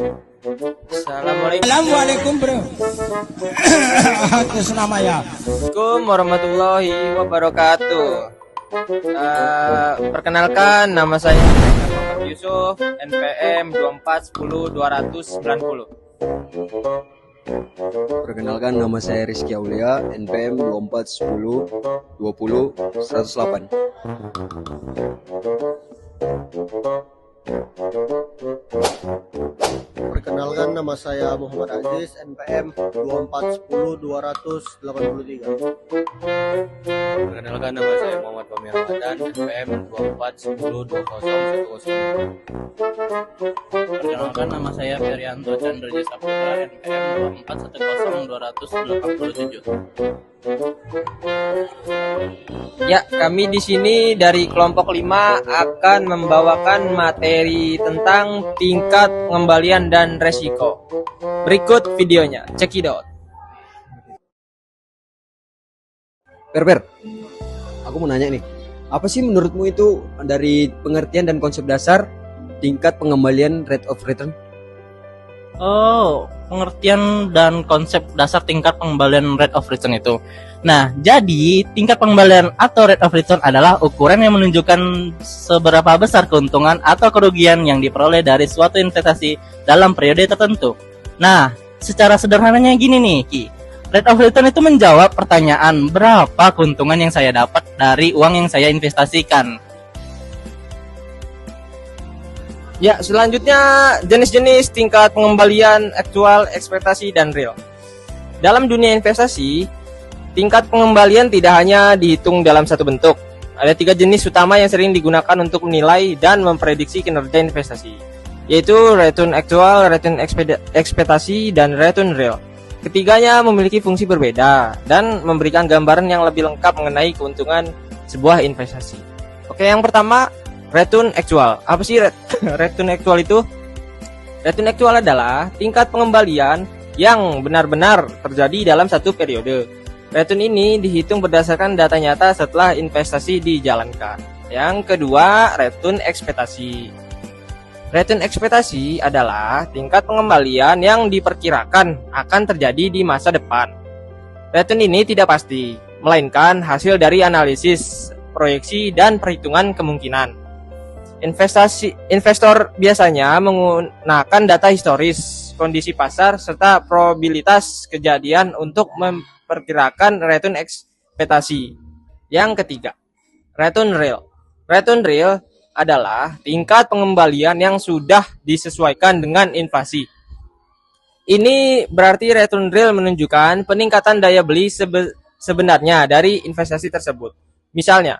Assalamualaikum bro. Atas nama ya. Assalamualaikum warahmatullahi wabarakatuh. Perkenalkan, nama saya Muhammad Yusuf, NPM 2410290. Perkenalkan, nama saya Rizky Aulia, NPM 241020108. Perkenalkan, nama saya Muhammad Aziz, NPM 2410283. Perkenalkan, nama saya Muhammad Fahmi Ramadan, NPM 241020110. Perkenalkan, nama saya Ferianto Chandra Saputra, NPM 2410287. Ya, kami di sini dari kelompok 5 akan membawakan materi tentang tingkat pengembalian dan resiko. Berikut videonya, check it out. Per, aku mau nanya nih, apa sih menurutmu itu dari pengertian dan konsep dasar tingkat pengembalian rate of return? Oh, pengertian dan konsep dasar tingkat pengembalian rate of return itu. Nah, jadi tingkat pengembalian atau rate of return adalah ukuran yang menunjukkan seberapa besar keuntungan atau kerugian yang diperoleh dari suatu investasi dalam periode tertentu. Nah, secara sederhananya gini nih, Ki. Rate of return itu menjawab pertanyaan berapa keuntungan yang saya dapat dari uang yang saya investasikan. Ya, selanjutnya jenis-jenis tingkat pengembalian aktual, ekspektasi, dan real. Dalam dunia investasi, tingkat pengembalian tidak hanya dihitung dalam satu bentuk. Ada 3 jenis utama yang sering digunakan untuk menilai dan memprediksi kinerja investasi, yaitu return aktual, return ekspektasi, dan return real. Ketiganya memiliki fungsi berbeda dan memberikan gambaran yang lebih lengkap mengenai keuntungan sebuah investasi. Oke, yang pertama, return aktual. Apa sih return aktual itu? Return aktual adalah tingkat pengembalian yang benar-benar terjadi dalam satu periode. Return ini dihitung berdasarkan data nyata setelah investasi dijalankan. Yang kedua, return ekspektasi. Return ekspektasi adalah tingkat pengembalian yang diperkirakan akan terjadi di masa depan. Return ini tidak pasti, melainkan hasil dari analisis, proyeksi, dan perhitungan kemungkinan. Investor biasanya menggunakan data historis, kondisi pasar, serta probabilitas kejadian untuk memperkirakan return ekspektasi. Yang ketiga, return real. Return real adalah tingkat pengembalian yang sudah disesuaikan dengan inflasi. Ini berarti return real menunjukkan peningkatan daya beli sebenarnya dari investasi tersebut. Misalnya,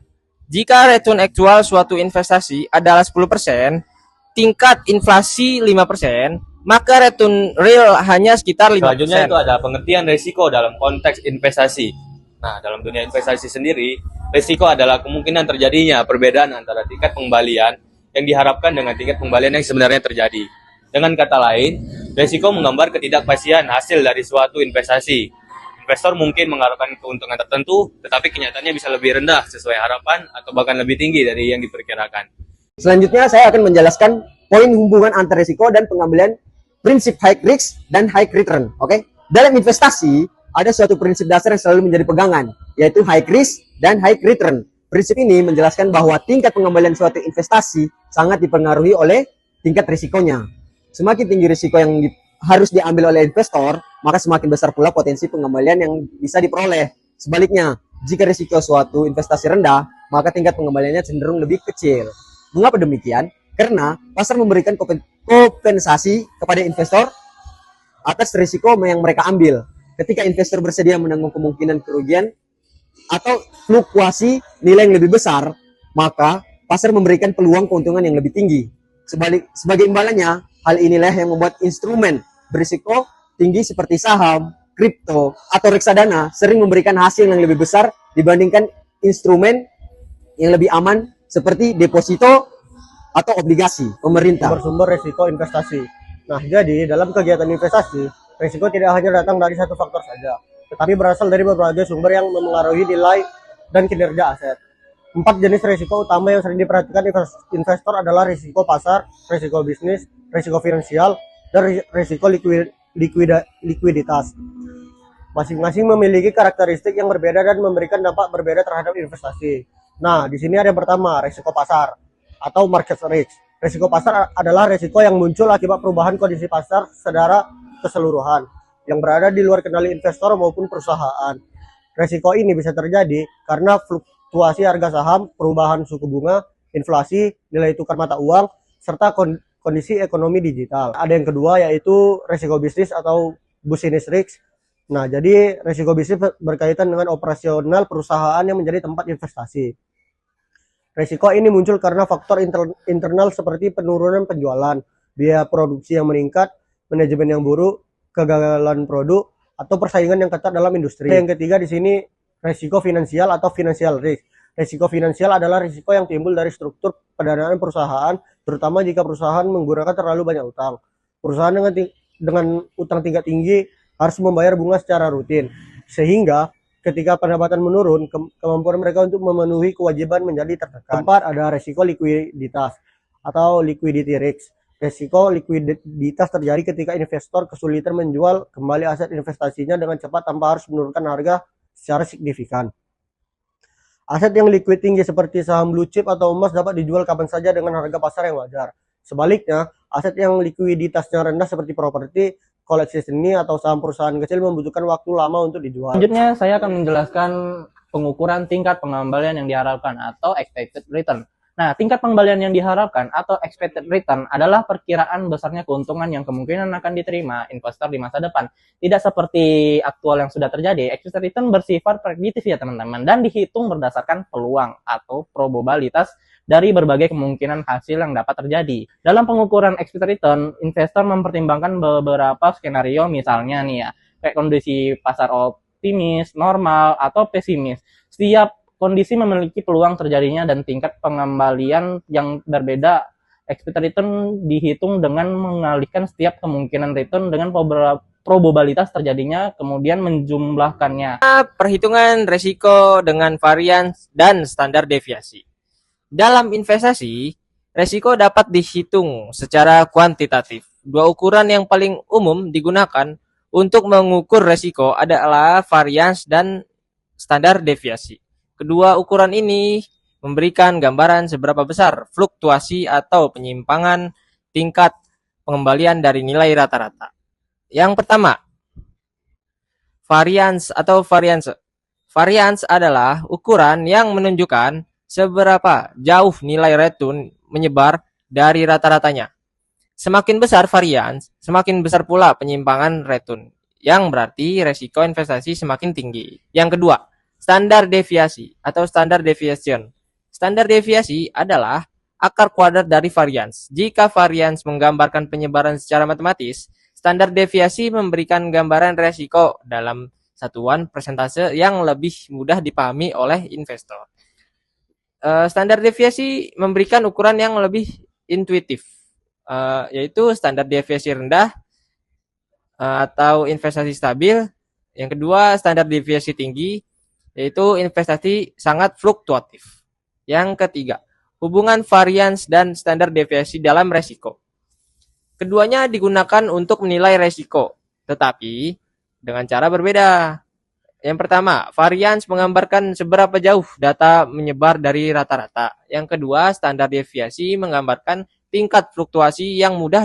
jika return aktual suatu investasi adalah 10%, tingkat inflasi 5%, maka return real hanya sekitar 5%. Selanjutnya itu adalah pengertian risiko dalam konteks investasi. Nah, dalam dunia investasi sendiri, risiko adalah kemungkinan terjadinya perbedaan antara tingkat pengembalian yang diharapkan dengan tingkat pengembalian yang sebenarnya terjadi. Dengan kata lain, risiko menggambar ketidakpastian hasil dari suatu investasi. Investor mungkin mengharapkan keuntungan tertentu, tetapi kenyataannya bisa lebih rendah sesuai harapan atau bahkan lebih tinggi dari yang diperkirakan. Selanjutnya saya akan menjelaskan poin hubungan antara risiko dan pengambilan prinsip high risk dan high return. Oke? Dalam investasi, ada suatu prinsip dasar yang selalu menjadi pegangan, yaitu high risk dan high return. Prinsip ini menjelaskan bahwa tingkat pengembalian suatu investasi sangat dipengaruhi oleh tingkat risikonya. Semakin tinggi risiko yang harus diambil oleh investor, maka semakin besar pula potensi pengembalian yang bisa diperoleh. Sebaliknya, jika risiko suatu investasi rendah, maka tingkat pengembaliannya cenderung lebih kecil. Mengapa demikian? Karena pasar memberikan kompensasi kepada investor atas risiko yang mereka ambil. Ketika investor bersedia menanggung kemungkinan kerugian atau fluktuasi nilai yang lebih besar, maka pasar memberikan peluang keuntungan yang lebih tinggi. Sebagai imbalannya, hal inilah yang membuat instrumen berisiko tinggi seperti saham, kripto, atau reksadana sering memberikan hasil yang lebih besar dibandingkan instrumen yang lebih aman seperti deposito atau obligasi pemerintah. Bersumber risiko investasi. Nah, jadi dalam kegiatan investasi, risiko tidak hanya datang dari satu faktor saja, tetapi berasal dari berbagai sumber yang memengaruhi nilai dan kinerja aset. 4 jenis risiko utama yang sering diperhatikan investor adalah risiko pasar, risiko bisnis, risiko finansial, dan risiko likuiditas. Masing-masing memiliki karakteristik yang berbeda dan memberikan dampak berbeda terhadap investasi. Nah, di sini ada yang pertama, risiko pasar atau market risk. Risiko pasar adalah risiko yang muncul akibat perubahan kondisi pasar secara keseluruhan yang berada di luar kendali investor maupun perusahaan. Risiko ini bisa terjadi karena fluktuasi harga saham, perubahan suku bunga, inflasi, nilai tukar mata uang, serta kondisi ekonomi digital. Ada yang kedua yaitu risiko bisnis atau business risk. Nah, jadi risiko bisnis berkaitan dengan operasional perusahaan yang menjadi tempat investasi. Risiko ini muncul karena faktor internal seperti penurunan penjualan, biaya produksi yang meningkat, manajemen yang buruk, kegagalan produk, atau persaingan yang ketat dalam industri. Yang ketiga di sini risiko finansial atau financial risk. Risiko finansial adalah risiko yang timbul dari struktur pendanaan perusahaan, terutama jika perusahaan menggunakan terlalu banyak utang. Perusahaan dengan utang tingkat tinggi harus membayar bunga secara rutin, sehingga ketika pendapatan menurun, kemampuan mereka untuk memenuhi kewajiban menjadi tertekan. Keempat, ada risiko likuiditas atau liquidity risk. Risiko likuiditas terjadi ketika investor kesulitan menjual kembali aset investasinya dengan cepat tanpa harus menurunkan harga secara signifikan. Aset yang liquid tinggi seperti saham blue chip atau emas dapat dijual kapan saja dengan harga pasar yang wajar. Sebaliknya, aset yang likuiditasnya rendah seperti properti, koleksi seni, atau saham perusahaan kecil membutuhkan waktu lama untuk dijual. Selanjutnya saya akan menjelaskan pengukuran tingkat pengembalian yang diharapkan atau expected return. Nah, tingkat pengembalian yang diharapkan atau expected return adalah perkiraan besarnya keuntungan yang kemungkinan akan diterima investor di masa depan. Tidak seperti aktual yang sudah terjadi, expected return bersifat prediktif ya teman-teman, dan dihitung berdasarkan peluang atau probabilitas dari berbagai kemungkinan hasil yang dapat terjadi. Dalam pengukuran expected return, investor mempertimbangkan beberapa skenario, misalnya nih ya, kayak kondisi pasar optimis, normal, atau pesimis. Setiap kondisi memiliki peluang terjadinya dan tingkat pengembalian yang berbeda. Expected return dihitung dengan mengalihkan setiap kemungkinan return dengan probabilitas terjadinya, kemudian menjumlahkannya. Perhitungan risiko dengan varians dan standar deviasi. Dalam investasi, risiko dapat dihitung secara kuantitatif. Dua ukuran yang paling umum digunakan untuk mengukur risiko adalah varians dan standar deviasi. Kedua ukuran ini memberikan gambaran seberapa besar fluktuasi atau penyimpangan tingkat pengembalian dari nilai rata-rata. Yang pertama, varians atau variance. Varians adalah ukuran yang menunjukkan seberapa jauh nilai return menyebar dari rata-ratanya. Semakin besar varians, semakin besar pula penyimpangan return, yang berarti resiko investasi semakin tinggi. Yang kedua, standar deviasi atau standard deviation. Standar deviasi adalah akar kuadrat dari varians. Jika varians menggambarkan penyebaran secara matematis, standar deviasi memberikan gambaran resiko dalam satuan persentase yang lebih mudah dipahami oleh investor. Standar deviasi memberikan ukuran yang lebih intuitif, yaitu standar deviasi rendah atau investasi stabil. Yang kedua, standar deviasi tinggi, yaitu investasi sangat fluktuatif. Yang ketiga, hubungan varians dan standar deviasi dalam resiko. Keduanya digunakan untuk menilai resiko, tetapi dengan cara berbeda. Yang pertama, varians menggambarkan seberapa jauh data menyebar dari rata-rata. Yang kedua, standar deviasi menggambarkan tingkat fluktuasi yang mudah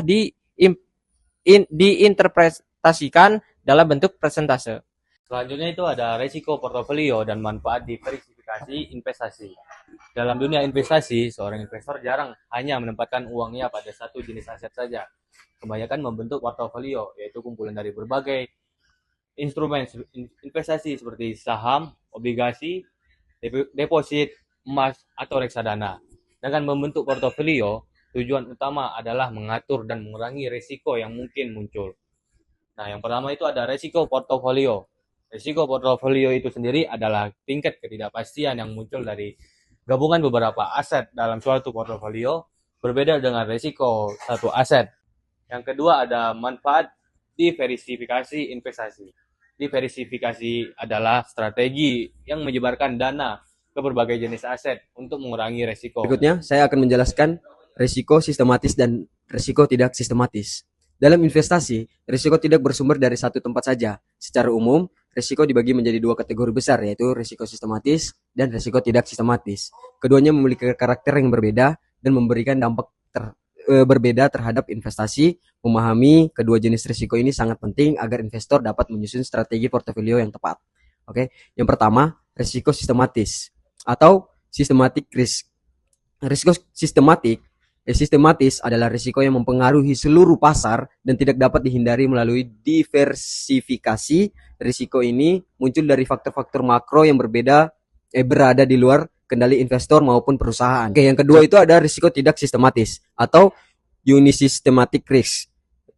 diinterpretasikan dalam bentuk persentase. Selanjutnya itu ada risiko portofolio dan manfaat diversifikasi investasi. Dalam dunia investasi, seorang investor jarang hanya menempatkan uangnya pada satu jenis aset saja. Kebanyakan membentuk portofolio, yaitu kumpulan dari berbagai instrumen investasi seperti saham, obligasi, deposit, emas, atau reksadana. Dengan membentuk portofolio, tujuan utama adalah mengatur dan mengurangi risiko yang mungkin muncul. Nah, yang pertama itu ada risiko portofolio. Risiko portofolio itu sendiri adalah tingkat ketidakpastian yang muncul dari gabungan beberapa aset dalam suatu portofolio, berbeda dengan risiko satu aset. Yang kedua ada manfaat diversifikasi investasi. Diversifikasi adalah strategi yang menyebarkan dana ke berbagai jenis aset untuk mengurangi risiko. Berikutnya, saya akan menjelaskan risiko sistematis dan risiko tidak sistematis. Dalam investasi, risiko tidak bersumber dari satu tempat saja. Secara umum, risiko dibagi menjadi dua kategori besar, yaitu risiko sistematis dan risiko tidak sistematis. Keduanya memiliki karakter yang berbeda dan memberikan dampak berbeda terhadap investasi. Memahami kedua jenis risiko ini sangat penting agar investor dapat menyusun strategi portofolio yang tepat. Oke, yang pertama, risiko sistematis atau systematic risk. Risiko sistematis adalah risiko yang mempengaruhi seluruh pasar dan tidak dapat dihindari melalui diversifikasi. Risiko ini muncul dari faktor-faktor makro yang berada di luar kendali investor maupun perusahaan. Oke, yang kedua itu ada risiko tidak sistematis atau unisystematic risk.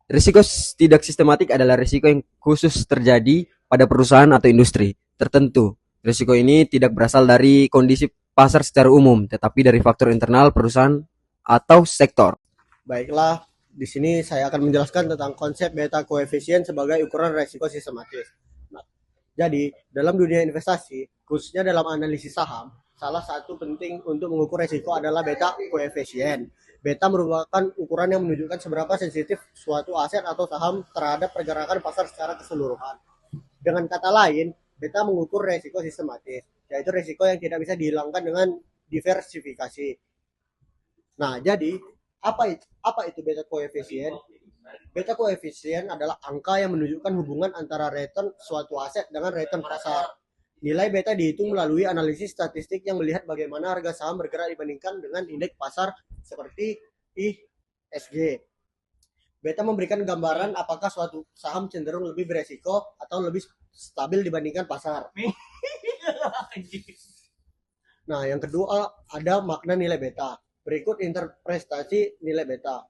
Risiko tidak sistematik adalah risiko yang khusus terjadi pada perusahaan atau industri tertentu. Risiko ini tidak berasal dari kondisi pasar secara umum, tetapi dari faktor internal perusahaan atau sektor. Baiklah, di sini saya akan menjelaskan tentang konsep beta koefisien sebagai ukuran risiko sistematis. Nah, jadi, dalam dunia investasi, khususnya dalam analisis saham, salah satu penting untuk mengukur risiko adalah beta koefisien. Beta merupakan ukuran yang menunjukkan seberapa sensitif suatu aset atau saham terhadap pergerakan pasar secara keseluruhan. Dengan kata lain, beta mengukur risiko sistematis, yaitu risiko yang tidak bisa dihilangkan dengan diversifikasi. Nah, jadi apa itu beta koefisien? Beta koefisien adalah angka yang menunjukkan hubungan antara return suatu aset dengan return pasar. Nilai beta dihitung melalui analisis statistik yang melihat bagaimana harga saham bergerak dibandingkan dengan indeks pasar seperti IHSG. Beta memberikan gambaran apakah suatu saham cenderung lebih beresiko atau lebih stabil dibandingkan pasar. Nah, yang kedua ada makna nilai beta. Berikut interpretasi nilai beta.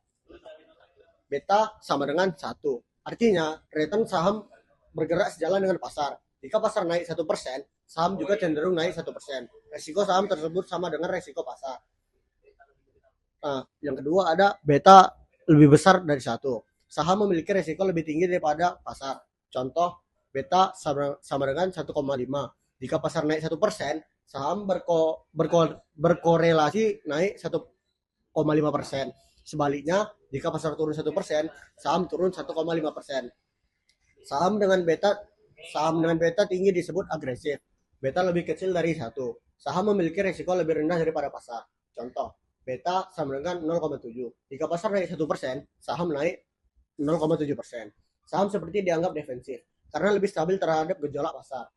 Beta sama dengan 1. Artinya, return saham bergerak sejalan dengan pasar. Jika pasar naik 1%, saham juga cenderung naik 1%. Resiko saham tersebut sama dengan resiko pasar. Nah, yang kedua ada beta lebih besar dari 1. Saham memiliki resiko lebih tinggi daripada pasar. Contoh, beta sama dengan 1,5. Jika pasar naik 1%, saham berkorelasi naik 1,5%. Sebaliknya, jika pasar turun 1%, saham turun 1,5%. Saham dengan beta tinggi disebut agresif. Beta lebih kecil dari 1. Saham memiliki risiko lebih rendah daripada pasar. Contoh, beta sama dengan 0,7. Jika pasar naik 1%, saham naik 0,7%. Saham seperti dianggap defensif karena lebih stabil terhadap gejolak pasar.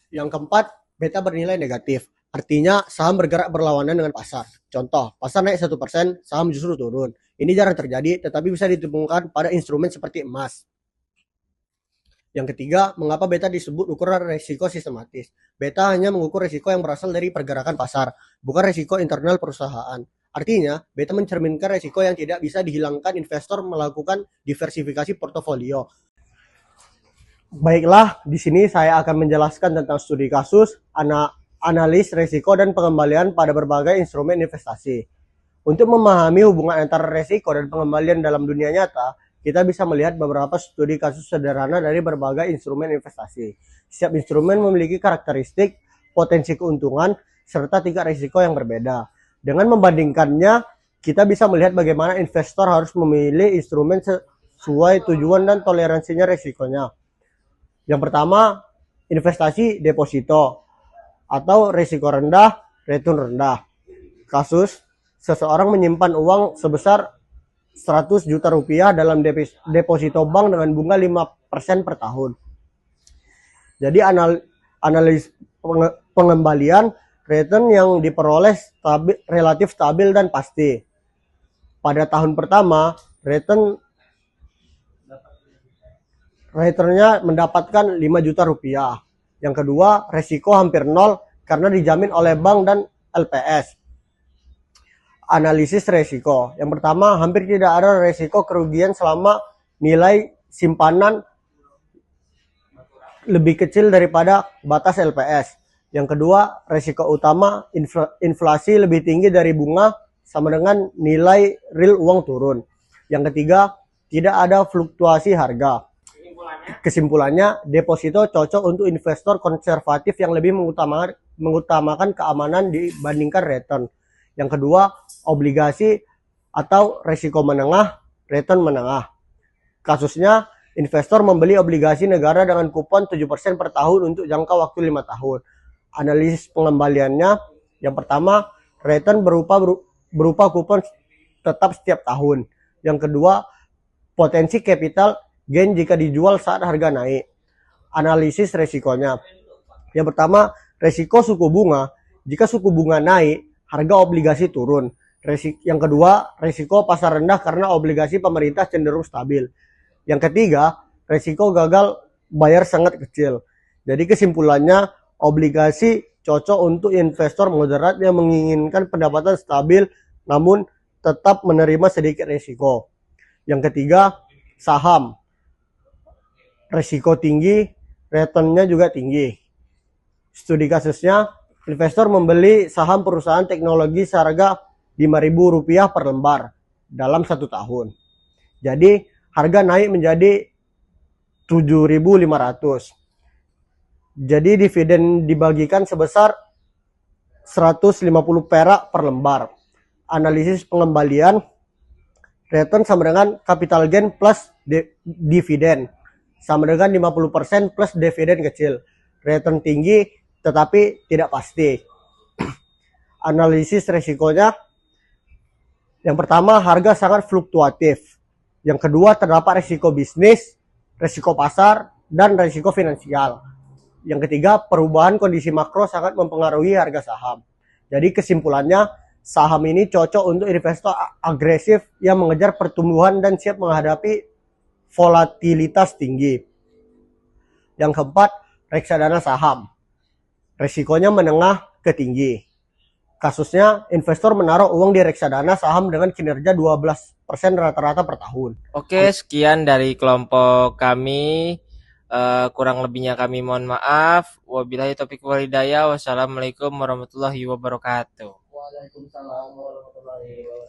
Yang keempat, beta bernilai negatif. Artinya saham bergerak berlawanan dengan pasar. Contoh, pasar naik 1%, saham justru turun. Ini jarang terjadi, tetapi bisa ditemukan pada instrumen seperti emas. Yang ketiga, mengapa beta disebut ukuran risiko sistematis? Beta hanya mengukur risiko yang berasal dari pergerakan pasar, bukan risiko internal perusahaan. Artinya, beta mencerminkan risiko yang tidak bisa dihilangkan investor melakukan diversifikasi portofolio. Baiklah, di sini saya akan menjelaskan tentang studi kasus, analis risiko dan pengembalian pada berbagai instrumen investasi. Untuk memahami hubungan antara risiko dan pengembalian dalam dunia nyata, kita bisa melihat beberapa studi kasus sederhana dari berbagai instrumen investasi. Setiap instrumen memiliki karakteristik, potensi keuntungan, serta tingkat risiko yang berbeda. Dengan membandingkannya, kita bisa melihat bagaimana investor harus memilih instrumen sesuai tujuan dan toleransinya risikonya. Yang pertama, investasi deposito atau risiko rendah, return rendah. Kasus, seseorang menyimpan uang sebesar 100 juta rupiah dalam deposito bank dengan bunga 5% per tahun. Jadi analis pengembalian return yang diperoleh relatif stabil dan pasti. Pada tahun pertama, returnnya mendapatkan 5 juta rupiah. Yang kedua, resiko hampir nol karena dijamin oleh bank dan LPS. Analisis resiko. Yang pertama, hampir tidak ada resiko kerugian selama nilai simpanan lebih kecil daripada batas LPS. Yang kedua, resiko utama inflasi lebih tinggi dari bunga sama dengan nilai real uang turun. Yang ketiga, tidak ada fluktuasi harga. Kesimpulannya, deposito cocok untuk investor konservatif yang lebih mengutamakan keamanan dibandingkan return. Yang kedua, obligasi atau risiko menengah, return menengah. Kasusnya, investor membeli obligasi negara dengan kupon 7% per tahun untuk jangka waktu 5 tahun. Analisis pengembaliannya, yang pertama, return berupa kupon tetap setiap tahun. Yang kedua, potensi capital gain jika dijual saat harga naik. Analisis resikonya. Yang pertama, resiko suku bunga. Jika suku bunga naik, harga obligasi turun. Yang kedua, resiko pasar rendah karena obligasi pemerintah cenderung stabil. Yang ketiga, resiko gagal bayar sangat kecil. Jadi kesimpulannya, obligasi cocok untuk investor moderat yang menginginkan pendapatan stabil namun tetap menerima sedikit resiko. Yang ketiga, saham. Resiko tinggi, returnnya juga tinggi. Studi kasusnya, investor membeli saham perusahaan teknologi seharga Rp5.000 per lembar dalam 1 tahun. Jadi harga naik menjadi 7.500. Jadi dividen dibagikan sebesar 150 perak per lembar. Analisis pengembalian, return sama dengan capital gain plus dividen sama dengan 50% plus dividen kecil. Return tinggi tetapi tidak pasti. Analisis resikonya, yang pertama, harga sangat fluktuatif. Yang kedua, terdapat risiko bisnis, risiko pasar, dan risiko finansial. Yang ketiga, perubahan kondisi makro sangat mempengaruhi harga saham. Jadi kesimpulannya, saham ini cocok untuk investor agresif yang mengejar pertumbuhan dan siap menghadapi volatilitas tinggi. Yang keempat, reksadana saham. Risikonya menengah ke tinggi. Kasusnya, investor menaruh uang di reksadana saham dengan kinerja 12% rata-rata per tahun. Oke, sekian dari kelompok kami. Kurang lebihnya kami mohon maaf. Wabillahi taufiq wal hidayah. Wassalamualaikum warahmatullahi wabarakatuh. Waalaikumsalam warahmatullahi wabarakatuh.